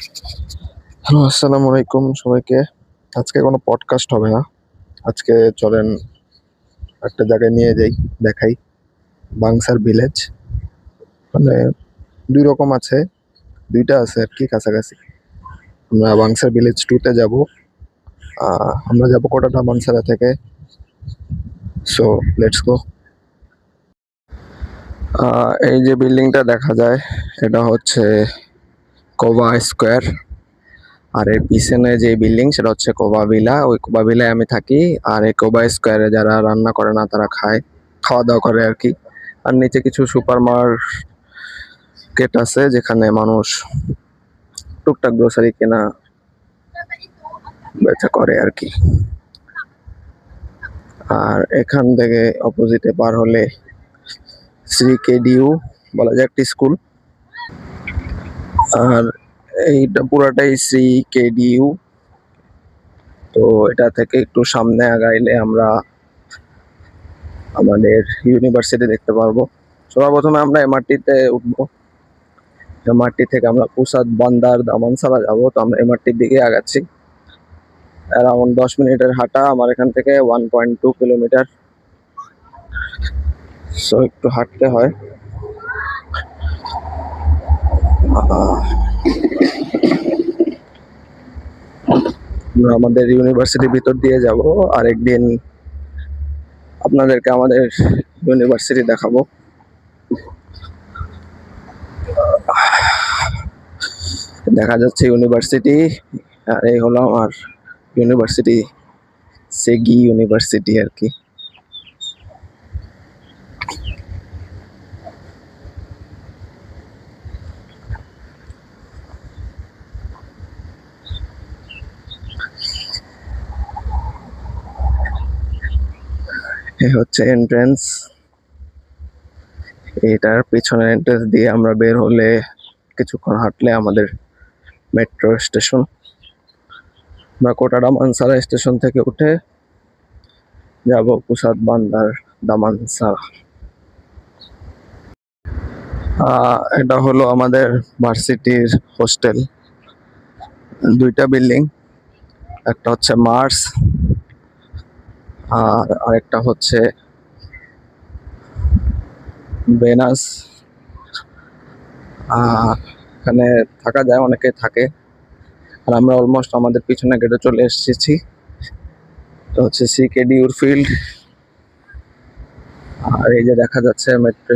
Hello, আসসালামু আলাইকুম সবাইকে। আজকে কোনো পডকাস্ট হবে না। আজকে চলেন একটা জায়গায় নিয়ে যাই, দেখাই। বাংসার ভিলেজ। মানে ২ রকম আছে, ২ টা আছে আরকি কাছাকাছি। আমরা বাংসার ভিলেজ 2 তে যাবো। আমরা যাবো কোটাটা মানসারা থেকে। So let's go. এই যে বিল্ডিংটা দেখা যায়, এটা হচ্ছে কোবা স্কোয়ার। আর এর পিছনে যে বিল্ডিং সেটা হচ্ছে কোবা ভিলা। ওই কোবা ভিলায় আমি থাকি। আর এই কোবা স্কোয়ারে যারা রান্না করে না তারা খাওয়া দাওয়া করে আর কি। আর নিচে কিছু সুপার মার্কেট আছে যেখানে মানুষ টুকটাক গ্রোসারি কেনা বেচা করে আর কি। আর এখান থেকে অপোজিটে পার হলে শ্রী কেডিইউ বলা যায় একটি স্কুল। আর এইটা পুরাটাই শ্রী কেডিইউ। তো এটা থেকে একটু সামনে আগাইলে আমরা আমাদের ইউনিভার্সিটি দেখতে পারবো। সবার প্রথমে আমরা এমআরটিতে উঠবো। এমআরটি থেকে আমরা পুসাদ বান্দার দামানসারা যাবো। তো আমরা এমআরটির দিকে আগাচ্ছি। অ্যারাউন্ড 10 মিনিটের হাঁটা আমার এখান থেকে 1.2 কিলোমিটার। সো একটু হাঁটতে হয়। আমরা আমাদের ইউনিভার্সিটির ভিতর দিয়ে যাব। আরেকদিন আপনাদেরকে আমাদের ইউনিভার্সিটি দেখাবো। দেখা যাচ্ছে ইউনিভার্সিটি। আর এই হলো আমার ইউনিভার্সিটি, সেগি ইউনিভার্সিটি আর কি। এ হচ্ছে এন্ট্রেন্স। এটার পিছনের এন্ট্রেন্স দিয়ে আমরা বের হলে কিছুক্ষণ হাঁটলে আমাদের মেট্রো স্টেশন। আমরা কোটাডা মানসারা স্টেশন থেকে উঠে যাব পুসাদ বান্দার দামানসারা। এটা হলো আমাদের ভার্সিটির হোস্টেল। 2টা বিল্ডিং, একটা হচ্ছে মার্স আর আরেকটা হচ্ছে ভেনাস। এখানে থাকা যায়, অনেকে থাকে। আর আমরা অলমোস্ট আমাদের পিছনে গেটে চলে এসেছি। তো হচ্ছে সিকেডিউর ফিল্ড। আর এই যে দেখা যাচ্ছে মেট্রো